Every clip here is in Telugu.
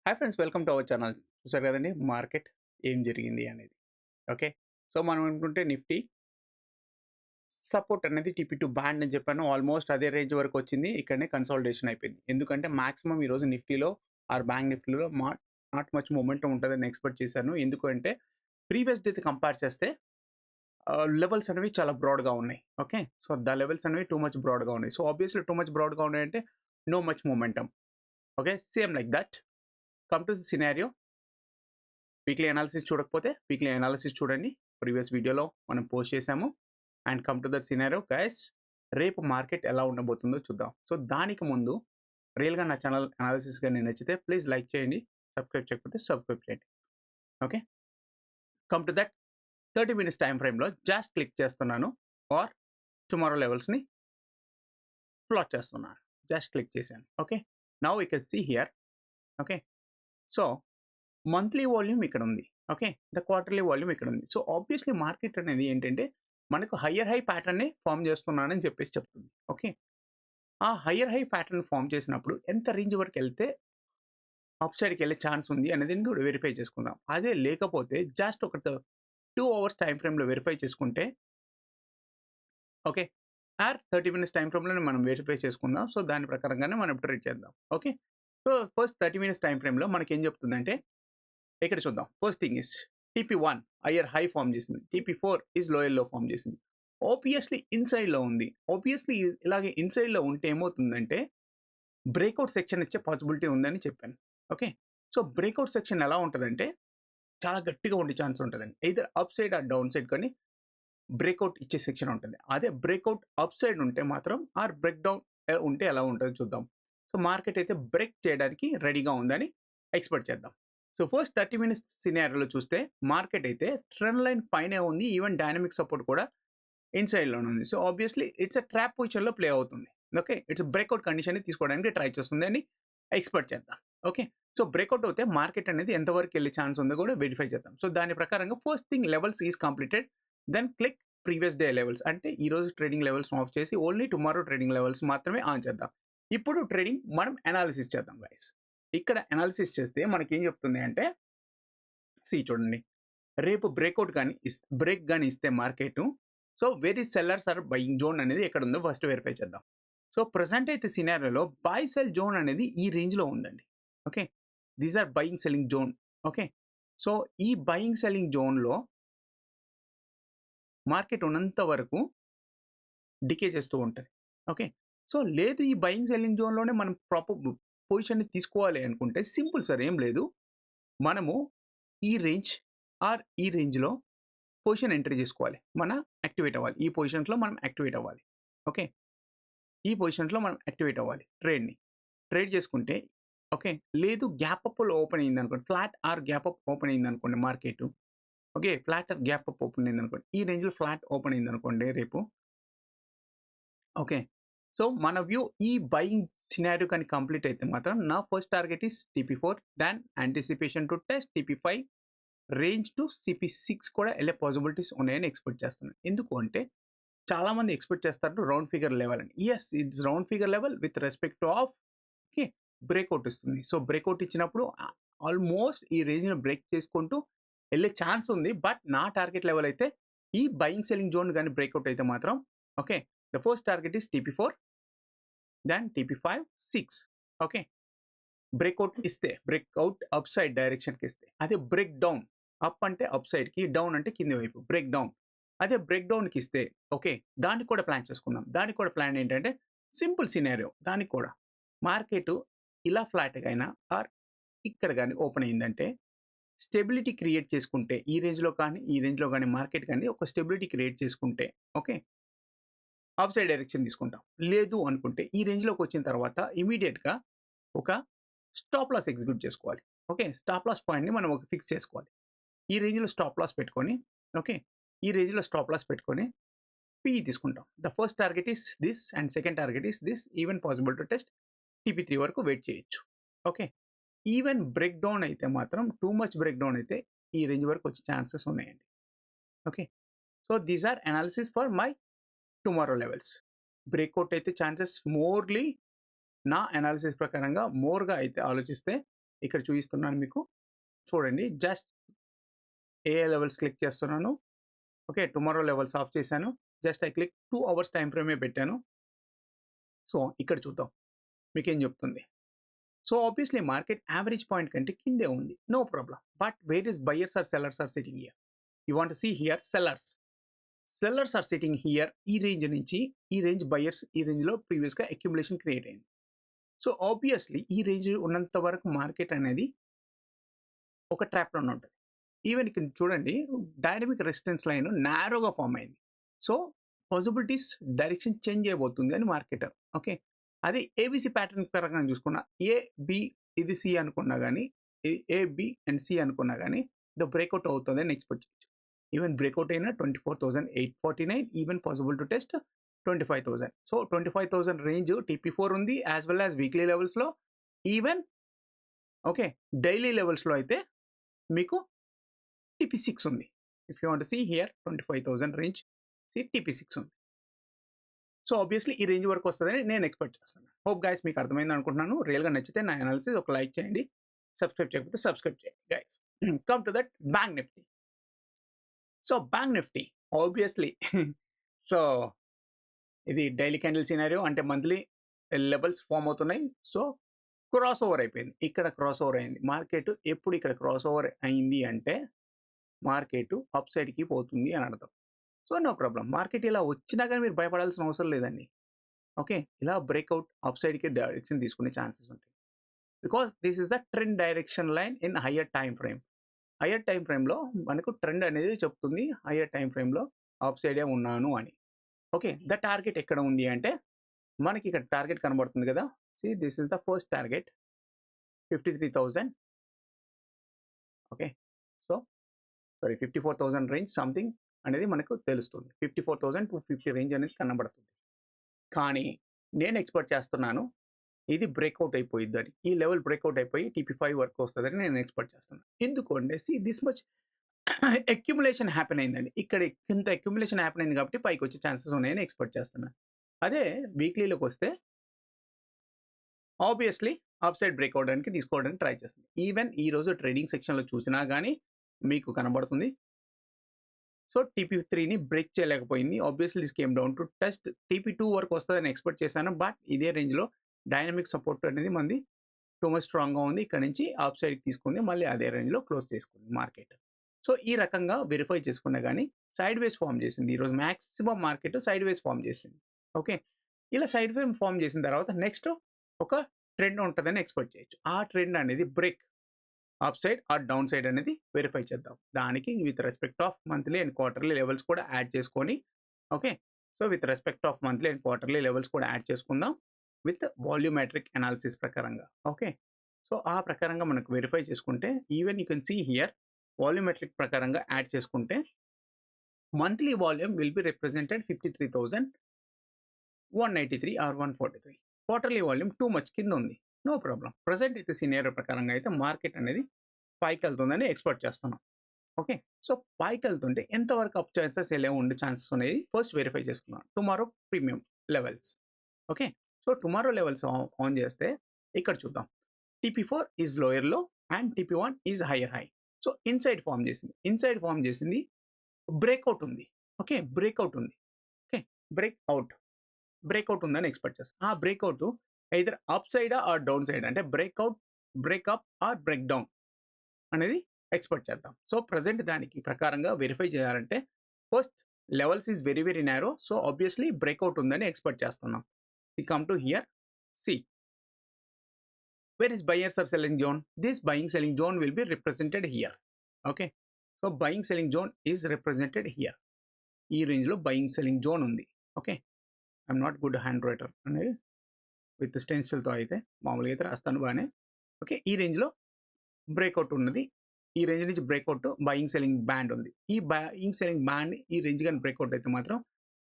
Hi friends, welcome to our channel. చూసారు కదండి మార్కెట్ ఏం జరిగింది అనేది. ఓకే. సో మనం అనుకుంటే నిఫ్టీ సపోర్ట్ అనేది టిపి2 బ్యాండ్ అని చెప్పాను. ఆల్మోస్ట్ అదే రేంజ్ వరకు వచ్చింది. ఇక్కడనే కన్సాలిడేషన్ అయిపోయింది. ఎందుకంటే మాక్సిమం ఈరోజు నిఫ్టీలో ఆర్ బ్యాంక్ నిఫ్టీలో నాట్ మచ్ మొమెంటం ఉంటుందని ఎక్స్పెక్ట్ చేశాను. ఎందుకంటే ప్రీవియస్ డేతో కంపేర్ చేస్తే లెవెల్స్ అనేవి చాలా బ్రాడ్గా ఉన్నాయి. ఓకే. సో ద లెవెల్స్ అనేవి టూ మచ్ బ్రాడ్గా ఉన్నాయి. సో ఆబ్వియస్లీ టూ మచ్ బ్రాడ్గా ఉన్నాయంటే no much momentum. Okay. Same like that. Come to the scenario. Weekly analysis చూడకపోతే వీక్లీ అనాలిసిస్ చూడండి. ప్రీవియస్ వీడియోలో మనం పోస్ట్ చేసాము. And come to that scenario guys. రేపు మార్కెట్ ఎలా ఉండబోతుందో చూద్దాం. సో దానికి ముందు రియల్గా నా ఛానల్ అనాలిసిస్ కానీ నచ్చితే ప్లీజ్ లైక్ చేయండి. సబ్స్క్రైబ్ చేయకపోతే సబ్స్క్రైబ్ చేయండి. Okay. Come to that 30 minutes time ఫ్రేమ్లో జస్ట్ క్లిక్ చేస్తున్నాను. ఆర్ టుమారో లెవెల్స్ని ప్లాట్ చేస్తున్నాను. జస్ట్ క్లిక్ చేశాను. Okay. Now you can see here. Okay. So monthly volume ఇక్కడ ఉంది. ఓకే. ద క్వార్టర్లీ వాల్యూమ్ ఇక్కడ ఉంది. సో ఆబ్వియస్లీ మార్కెట్ అనేది ఏంటంటే మనకు హయ్యర్ హై ప్యాటర్న్ని ఫామ్ చేస్తున్నానని చెప్పేసి చెప్తుంది. ఓకే. ఆ హయ్యర్ హై ప్యాటర్న్ ఫామ్ చేసినప్పుడు ఎంత రేంజ్ వరకు వెళ్తే అప్ సైడ్కి వెళ్ళే ఛాన్స్ ఉంది అనేది వెరిఫై చేసుకుందాం. అదే లేకపోతే జస్ట్ ఒక 2 hours టైం ఫ్రేమ్లో వెరిఫై చేసుకుంటే ఓకే. ఆర్ 30 minutes టైం ఫ్రేమ్లోనే మనం వెరిఫై చేసుకుందాం. సో దాని ప్రకారంగానే మనం ట్రేడ్ చేద్దాం. Okay. So first 30 minutes time ఫ్రేమ్లో మనకి ఏం చెప్తుందంటే ఇక్కడ చూద్దాం. First thing is TP one higher high form చేసింది. TP four is lower low form చేసింది. ఆబ్వియస్లీ ఇన్సైడ్లో ఉంది. ఆబ్వియస్లీ ఇలాగే ఇన్సైడ్లో ఉంటే ఏమవుతుందంటే బ్రేక్అవుట్ సెక్షన్ ఇచ్చే పాసిబిలిటీ ఉందని చెప్పాను. ఓకే. సో బ్రేక్అవుట్ సెక్షన్ ఎలా ఉంటుందంటే చాలా గట్టిగా ఉండే ఛాన్స్ ఉంటుందండి. Either up side or down side కానీ బ్రేక్అవుట్ ఇచ్చే సెక్షన్ ఉంటుంది. అదే బ్రేక్అవుట్ అప్ సైడ్ ఉంటే మాత్రం ఆర్ బ్రేక్ డౌన్ ఉంటే ఎలా ఉంటుందో చూద్దాం. సో మార్కెట్ అయితే బ్రేక్ చేయడానికి రెడీగా ఉందని ఎక్స్పెక్ట్ చేద్దాం. సో ఫస్ట్ 30 minutes సినారియోలో చూస్తే మార్కెట్ అయితే ట్రెండ్ లైన్ పైనే ఉంది. ఈవెన్ డైనమిక్ సపోర్ట్ కూడా ఇన్సైడ్లోనే ఉంది. So obviously it's a trap పొజిషన్లో ప్లే అవుతుంది. ఓకే. ఇట్స్ బ్రేక్అవుట్ కండిషన్ తీసుకోవడానికి ట్రై చేస్తుంది అని ఎక్స్పెక్ట్ చేద్దాం. ఓకే. సో బ్రేక్అవుట్ అయితే మార్కెట్ అనేది ఎంతవరకు వెళ్ళే ఛాన్స్ ఉందో కూడా వెరిఫై చేద్దాం. సో దాని ప్రకారంగా first thing levels is completed. Then click previous day levels. అంటే ఈ రోజు ట్రేడింగ్ లెవెల్స్ ఆఫ్ చేసి ఓన్లీ టుమారో ట్రేడింగ్ లెవెల్స్ మాత్రమే ఆన్ చేద్దాం. ఇప్పుడు ట్రేడింగ్ మనం అనాలిసిస్ చేద్దాం గైస్. ఇక్కడ అనాలిసిస్ చేస్తే మనకి ఏం చెప్తుంది అంటే చూడండి, రేపు బ్రేక్అవుట్ కానీ బ్రేక్ కానీ ఇస్తే market, so very sellers or buying zone అనేది ఎక్కడ ఉందో ఫస్ట్ వెరిఫై చేద్దాం. సో ప్రజెంట్ అయితే సినారియోలో బై సెల్ జోన్ అనేది ఈ రేంజ్లో ఉందండి. Okay. These are buying selling zone. Okay. So ఈ బయింగ్ సెల్లింగ్ జోన్లో మార్కెట్ ఉన్నంత వరకు డికే చేస్తూ ఉంటుంది. ఓకే. సో లేదు ఈ బయింగ్ సెల్లింగ్ జోన్లోనే మనం ప్రాపర్ పొజిషన్ని తీసుకోవాలి అనుకుంటే సింపుల్ సార్, ఏం లేదు. మనము ఈ రేంజ్ ఆర్ ఈ రేంజ్లో పొజిషన్ ఎంట్రీ చేసుకోవాలి. యాక్టివేట్ అవ్వాలి. ఈ పొజిషన్స్లో మనం యాక్టివేట్ అవ్వాలి. ఓకే. ఈ పొజిషన్స్లో మనం యాక్టివేట్ అవ్వాలి. ట్రేడ్ చేసుకుంటే ఓకే. లేదు గ్యాప్ అప్లో ఓపెన్ అయింది అనుకోండి, flat or gap up open అయింది అనుకోండి market. Okay. Flat or gap up open అయింది అనుకోండి, ఈ రేంజ్లో ఫ్లాట్ ఓపెన్ అయింది అనుకోండి రేపు. ఓకే. సో మన వ్యూ ఈ బయింగ్ సినారియో కానీ కంప్లీట్ అయితే మాత్రం నా first target is TP four, then anticipation to test TP five, range to సిపీ6 కూడా వెళ్ళే పాసిబిలిటీస్ ఉన్నాయని ఎక్స్పెక్ట్ చేస్తున్నాను. ఎందుకు అంటే చాలామంది ఎక్స్పెక్ట్ చేస్తారు రౌండ్ ఫిగర్ లెవెల్ అని. Yes, it's round figure level with respect to off okay breakout ఇస్తుంది. సో బ్రేక్అవుట్ ఇచ్చినప్పుడు ఆల్మోస్ట్ ఈ రేంజ్ని బ్రేక్ చేసుకుంటూ వెళ్ళే ఛాన్స్ ఉంది. బట్ నా టార్గెట్ లెవెల్ అయితే ఈ బయింగ్ సెల్లింగ్ జోన్ కానీ బ్రేక్అవుట్ అయితే మాత్రం okay, the first target is TP four, then TP five, 6. Okay. Breakout ఇస్తే బ్రేక్అవుట్ అప్ సైడ్ డైరెక్షన్కి ఇస్తే, అదే బ్రేక్ డౌన్, అప్ అంటే అప్ సైడ్కి, డౌన్ అంటే కింది వైపు బ్రేక్ డౌన్. అదే బ్రేక్ డౌన్కి ఇస్తే ఓకే, దానికి కూడా ప్లాన్ చేసుకుందాం. దానికి కూడా ప్లాన్ ఏంటంటే సింపుల్ సినారియో. దానికి కూడా మార్కెట్ ఇలా ఫ్లాట్గా అయినా ఆర్ ఇక్కడ కానీ ఓపెన్ అయిందంటే స్టెబిలిటీ క్రియేట్ చేసుకుంటే ఈ రేంజ్లో కానీ ఈ రేంజ్లో కానీ మార్కెట్ కానీ ఒక స్టెబిలిటీ క్రియేట్ చేసుకుంటే ఓకే అప్ సైడ్ డైరెక్షన్ తీసుకుంటాం. లేదు అనుకుంటే ఈ రేంజ్లోకి వచ్చిన తర్వాత ఇమీడియట్గా ఒక స్టాప్ లాస్ ఎగ్జిక్యూట్ చేసుకోవాలి. ఓకే. స్టాప్ లాస్ పాయింట్ని మనం ఒక ఫిక్స్ చేసుకోవాలి. ఈ రేంజ్లో స్టాప్ లాస్ పెట్టుకొని ఓకే, ఈ రేంజ్లో స్టాప్ లాస్ పెట్టుకొని పిఈ తీసుకుంటాం. The first target is this and second target is this. Even possible to test TP three వరకు వెయిట్ చేయొచ్చు. ఓకే. ఈవెన్ బ్రేక్ డౌన్ అయితే మాత్రం టూ మచ్ బ్రేక్ డౌన్ అయితే ఈ రేంజ్ వరకు వచ్చే ఛాన్సెస్ ఉన్నాయండి. Okay. So these are analysis for my tomorrow levels. Breakout అయితే ఛాన్సెస్ మోర్లీ నా అనాలిసిస్ ప్రకారంగా మోర్గా అయితే ఆలోచిస్తే ఇక్కడ చూపిస్తున్నాను మీకు. చూడండి జస్ట్ ఏ లెవెల్స్ క్లిక్ చేస్తున్నాను. ఓకే. టుమారో లెవెల్స్ ఆఫ్ చేశాను. Just I click 2 hours time ఫ్రేమే పెట్టాను. సో, ఇక్కడ చూద్దాం మీకేం చెప్తుంది. So, obviously market average point కంటే కిందే ఉంది. No problem. But where is buyers or sellers are sitting here? You want to see here sellers. Sellers are sitting here ఈ రేంజ్ నుంచి ఈ రేంజ్ బయర్స్ ఈ రేంజ్‌లో ప్రీవియస్‌గా అక్యుములేషన్ క్రియేట్ అయింది. సో, ఆబ్వియస్లీ ఈ రేంజ్ ఉన్నంత వరకు మార్కెట్ అనేది ఒక ట్రాప్‌లోనే ఉంటది. ఈవెన్ ఇక్కడ చూడండి డైనమిక్ రెసిస్టెన్స్ లైన్ నారోగా ఫార్మ్ అయింది. సో, పాసిబిలిటీస్ డైరెక్షన్ చేంజ్ చేయబోతుంది అని మార్కెటర్. ఓకే. అది ఏబీసీ ప్యాటర్న్ ప్రకారం చూసుకున్న ఏ, బి ఇది సి అనుకున్నా గాని, ఏ, బి అండ్ సి అనుకున్నా గాని ద బ్రేక్‌ఔట్ అవుతదని ఎక్స్‌పెక్ట్ చేయొచ్చు. ఈవెన్ బ్రేక్‌ఔట్ అయినా 24,849 even possible to test 25,000. So, 25,000 range TP four ఉంది యాస్ వెల్ యాస్ వీక్లీ లెవెల్స్‌లో ఈవెన్ ఓకే. డైలీ లెవెల్స్‌లో అయితే మీకు టీపీ6 ఉంది. If you want to see here 25,000 range see టీపీ6 ఉంది. సో, ఆబ్వియస్లీ ఈ రేంజ్ వరకు వస్తదని నేను ఎక్స్‌పెక్ట్ చేస్తున్నాను. హోప్ గైస్ మీకు అర్థమైంది అనుకుంటున్నాను. రియల్‌గా నచ్చితే నా అనాలిసిస్ ఒక లైక్ చేయండి. సబ్స్క్రైబ్ చేయకపోతే సబ్స్క్రైబ్ చేయండి guys. Come to that bank Nifty. So, bank Nifty obviously so, ఇది డైలీ క్యాండిల్ సినారియో అంటే మంత్లీ లెవెల్స్ ఫార్మ్ అవుతున్నాయి. సో, క్రాస్ ఓవర్ అయిపోయింది. ఇక్కడ క్రాస్ ఓవర్ అయింది. మార్కెట్ ఎప్పుడు ఇక్కడ క్రాస్ ఓవర్ అయింది అంటే మార్కెట్ అప్ సైడ్‌కి పోతుంది అని అర్థం. So, no problem. మార్కెట్ ఇలా వచ్చినా గాని మీరు భయపడాల్సిన అవసరం లేదండి. ఓకే. ఇలా బ్రేక్‌ఔట్ అప్ సైడ్‌కి డైరెక్షన్ తీసుకునే ఛాన్సెస్ ఉంటాయి. Because this is the trend direction line in higher time frame. Hire time ఫ్రేమ్‌లో మనకు ట్రెండ్ అనేది చెప్తుంది. హైయర్ టైమ్ ఫ్రేమ్‌లో అప్ సైడే ఉన్నాను అని. ఓకే. ద టార్గెట్ ఎక్కడ ఉంది అంటే మనకి ఇక్కడ టార్గెట్ కనబడుతుంది కదా! See this is the first target 53,000 okay. So, sorry 54,000 range something అనేది మనకు తెలుస్తుంది. 54,250 రేంజ్ అనేది కనబడుతుంది. కానీ నేను ఎక్స్‌పెక్ట్ చేస్తున్నాను ఇది బ్రేక్‌ఔట్ అయిపోయిద్దని. ఈ లెవెల్ బ్రేక్‌ఔట్ అయిపోయి టీపీ5 వరకు వస్తదని నేను ఎక్స్‌పెక్ట్ చేస్తున్నాను. ఎందుకు అంటే see this much accumulation happen అయిందండి. ఇక్కడ ఇంత అక్యుములేషన్ హ్యాపెన్ అయింది కాబట్టి పైకొచ్చే ఛాన్సెస్ ఉన్నాయని ఎక్స్‌పెక్ట్ చేస్తున్నాను. అదే వీక్లీలోకొస్తే ఆబ్వియస్లీ అప్ సైడ్ బ్రేక్ అవ్వడానికి తీసుకోవడానికి ట్రై చేస్తుంది. ఈవెన్ ఈరోజు ట్రేడింగ్ సెక్షన్‌లో చూసినా గాని మీకు కనబడుతుంది. సో, టీపీ3ని బ్రేక్ చేయలేకపోయింది. Obviously this came down to test TP two వరకు వస్తదని ఎక్స్‌పెక్ట్ చేశాను. బట్ ఇదే రేంజ్‌లో డైనమిక్ సపోర్ట్ అనేది మనది టూ మచ్ స్ట్రాంగ్‌గా ఉంది. ఇక్కడ నుంచి అప్ సైడ్‌కి తీసుకుంది. మళ్ళీ అదే రేంజ్‌లో క్లోజ్ చేసుకుంది మార్కెట్. సో, ఈ రకంగా వెరిఫై చేసుకున్నా గాని సైడ్ వేస్ ఫార్మ్ చేసింది. ఈరోజు maximum market side base form చేసింది. ఓకే. ఇలా సైడ్ వేస్ ఫార్మ్ చేసిన తర్వాత నెక్స్ట్ ఒక ట్రెండ్ ఉంటదని ఎక్స్‌పెక్ట్ చేయొచ్చు. ఆ ట్రెండ్ అనేది break up side or down side అనేది వెరిఫై చేద్దాం. దానికి with respect of monthly and quarterly levels కూడా యాడ్ చేసుకొని okay. So, with respect of monthly and quarterly levels కూడా యాడ్ చేసుకుందాం. విత్ వాల్యూమెట్రిక్ అనాలిసిస్ ప్రకారంగా. ఓకే. సో, ఆ ప్రకారంగా మనకు వెరిఫై చేసుకుంటే even you can see here volumetric ప్రకారంగా యాడ్ చేసుకుంటే monthly volume will be represented 53,183 or 143. Quarterly volume too much కింద ఉంది. No problem. ప్రెజెంట్ అయితే సినారియో ప్రకారంగా అయితే మార్కెట్ అనేది పైకెళ్తుందని ఎక్స్‌పెక్ట్ చేస్తున్నాం. ఓకే. సో, పైకెళ్తుంటే ఎంతవరకు అప్ ఛాన్సెస్ ఎలా ఉండే ఛాన్సెస్ ఉన్నాయి ఫస్ట్ వెరిఫై చేసుకుందాం. Tomorrow premium levels. Okay. So, tomorrow levels on చేస్తే ఇక్కడ చూద్దాం. TP four is lower low and TP one is higher high. So, inside form చేసింది. ఇన్సైడ్ ఫార్మ్ చేసింది. బ్రేక్‌ఔట్ ఉంది. ఓకే. బ్రేక్‌ఔట్ ఉంది. ఓకే. బ్రేక్‌ఔట్ ఉందని ఎక్స్‌పెక్ట్ చేస్తాం. ఆ బ్రేక్‌ఔట్ ఎయిదర్ అప్ సైడా ఆర్ డౌన్ సైడ్ అంటే breakout, breakup or break down అనేది ఎక్స్‌పెక్ట్ చేద్దాం. సో, ప్రెజెంట్ దానికి ప్రకారంగా వెరిఫై చేయాలంటే first levels is very very narrow. So, obviously breakout ఉందని ఎక్స్‌పెక్ట్ చేస్తున్నాం. We come to here see where is buyers or selling zone? This buying selling zone will be represented here. Okay. So, buying selling zone is represented here. ఈ రేంజ్ లో బయింగ్ సెల్లింగ్ జోన్ ఉంది. Okay. I'm not good hand writer అనేది విత్ స్టెన్సిల్తో అయితే మామూలుగా అయితే రాస్తాను బాగానే. ఓకే. ఈ రేంజ్లో బ్రేక్అవుట్ ఉన్నది. ఈ రేంజ్ నుంచి బ్రేక్అవుట్ బయింగ్ సెల్లింగ్ బ్యాండ్ ఉంది. ఈ బయింగ్ సెల్లింగ్ బ్యాండ్ ఈ రేంజ్ కానీ బ్రేక్అవుట్ అయితే మాత్రం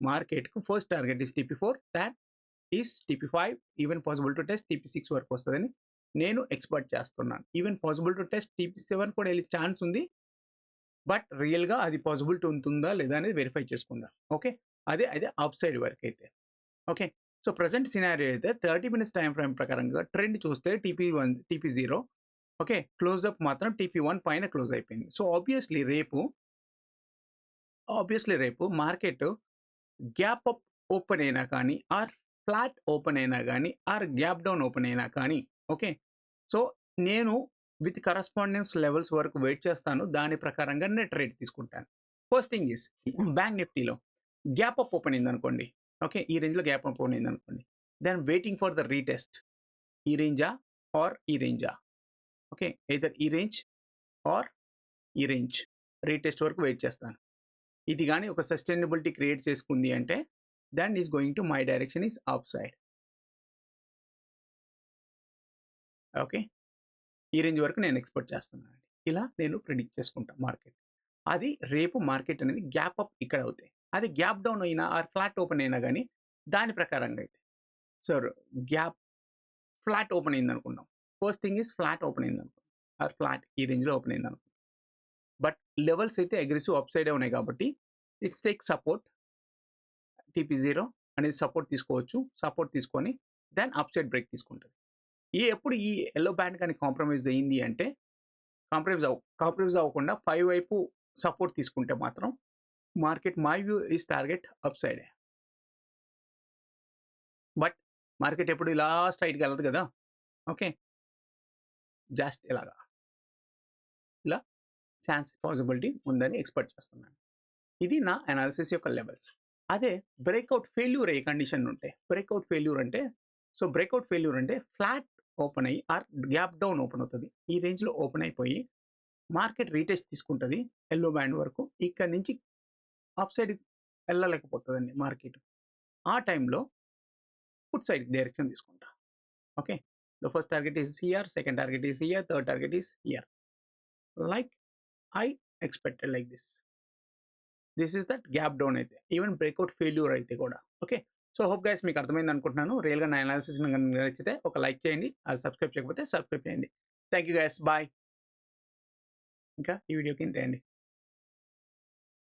మార్కెట్కు first target is TP four that is TP five even possible to test టీపీ6 వరకు వస్తుందని నేను ఎక్స్పెక్ట్ చేస్తున్నాను. Even possible to test TP seven కూడా వెళ్ళే ఛాన్స్ ఉంది. బట్ రియల్‌గా అది పాసిబిలిటీ ఉంటుందా లేదా అనేది వెరిఫై చేసుకుందాం. ఓకే. అదే అప్ సైడ్ వరకు అయితే. ఓకే. సో, ప్రెజెంట్ సినారియో అయితే 30 మినిట్స్ టైమ్ ఫ్రేమ్ ప్రకారంగా ట్రెండ్ చూస్తే టీపీ0 ఓకే. క్లోజప్ మాత్రం TP1 పైన క్లోజ్ అయిపోయింది. సో, ఆబ్వియస్లీ రేపు మార్కెట్ గ్యాప్ అప్ ఓపెన్ అయినా కానీ, ఆర్ ఫ్లాట్ ఓపెన్ అయినా గానీ, ఆర్ గ్యాప్ డౌన్ ఓపెన్ అయినా కానీ, ఓకే. సో, నేను విత్ కరస్పాండెన్స్ లెవెల్స్ వరకు వెయిట్ చేస్తాను. దాని ప్రకారంగా నేను ట్రేడ్ తీసుకుంటాను. ఫస్ట్ థింగ్ ఈస్ బ్యాంక్ నిఫ్టీలో గ్యాప్ అప్ ఓపెన్ అయిందనుకోండి. ఓకే. ఈ రేంజ్‌లో గ్యాప్ అప్ ఓపెన్ అయిందనుకోండి. Then waiting for the retest. ఈ రేంజా? ఆర్ ఈ రేంజా? ఓకే. ఎయిదర్ ఈ రేంజ్ ఆర్ ఈ రేంజ్. రీటెస్ట్ వరకు వెయిట్ చేస్తాను. ఇది గాని ఒక సస్టైనబిలిటీ క్రియేట్ చేసుకుంది అంటే then is going to my direction is up side. Okay. ఈ రేంజ్ వరకు నేను ఎక్స్‌పెక్ట్ చేస్తున్నానండి. ఇలా నేను ప్రిడిక్ట్ చేసుకుంటా మార్కెట్. అది రేపు మార్కెట్ అనేది గ్యాప్ అప్ ఇక్కడ అవుతాయి. అది గ్యాప్ డౌన్ అయినా ఆర్ ఫ్లాట్ ఓపెన్ అయినా గానీ దాని ప్రకారంగా అయితే. సార్ గ్యాప్ ఫ్లాట్ ఓపెన్ అయిందనుకుందాం. First thing is flat open అయిందనుకుందాం. ఆర్ ఫ్లాట్ ఈ రేంజ్‌లో ఓపెన్ అయిందనుకుందాం. బట్ లెవెల్స్ అయితే అగ్రెసివ్ అప్ సైడే ఉన్నాయి కాబట్టి ఇట్స్ టేక్ సపోర్ట్. TP0 అనేది సపోర్ట్ తీసుకోవచ్చు. సపోర్ట్ తీసుకొని దెన్ అప్ సైడ్ బ్రేక్ తీసుకుంటది. ఎప్పుడు ఈ యెల్లో బ్యాండ్ కానీ కాంప్రమైజ్ అయింది అంటే కాంప్రమైజ్ అవ్వకుండా 5 వైపు సపోర్ట్ తీసుకుంటే మాత్రం market my view is target up సైడే. బట్ మార్కెట్ ఎప్పుడు ఇలా స్ట్రెయిట్‌గా ఎళ్ళదు కదా! ఓకే. జస్ట్ ఇలాగా. ఇలా ఛాన్స్ పాసిబిలిటీ ఉందని ఎక్స్‌పెక్ట్ చేస్తున్నాను. ఇది నా అనాలిసిస్ యొక్క లెవెల్స్. అదే బ్రేక్‌ఔట్ ఫెయిల్యూర్ అయ్యే కండిషన్ ఉంటే, బ్రేక్‌ఔట్ ఫెయిల్యూర్ అంటే బ్రేక్‌ఔట్ ఫెయిల్యూర్ అంటే ఫ్లాట్ ఓపెన్ అయ్యి ఆర్ గ్యాప్ డౌన్ ఓపెన్ అవుతది. ఈ రేంజ్‌లో ఓపెన్ అయిపోయి మార్కెట్ రీటెస్ట్ తీసుకుంటది యెల్లో బ్యాండ్ వరకు. ఇక్కడి నుంచి అప్ సైడ్ ఎళ్ళలేకపోతదండి మార్కెట్. ఆ టైంలో పుట్ సైడ్ డైరెక్షన్ తీసుకుంటా. Okay. The first target is here, second target is here, third target is here. Like I expected like this. This is that gap down అయితే. ఈవెన్ బ్రేక్‌ఔట్ ఫెయిల్యూర్ అయితే కూడా. ఓకే. సో, హోప్ గైస్ మీకు అర్థమైంది అనుకుంటున్నాను. రియల్‌గా నా అనాలిసిస్ గనుక నచ్చితే ఒక లైక్ చేయండి. అది సబ్స్క్రైబ్ చేయకపోతే సబ్స్క్రైబ్ చేయండి. Thank you guys. బాయ్. ఇంకా ఈ వీడియోకి ఇంతే అండి.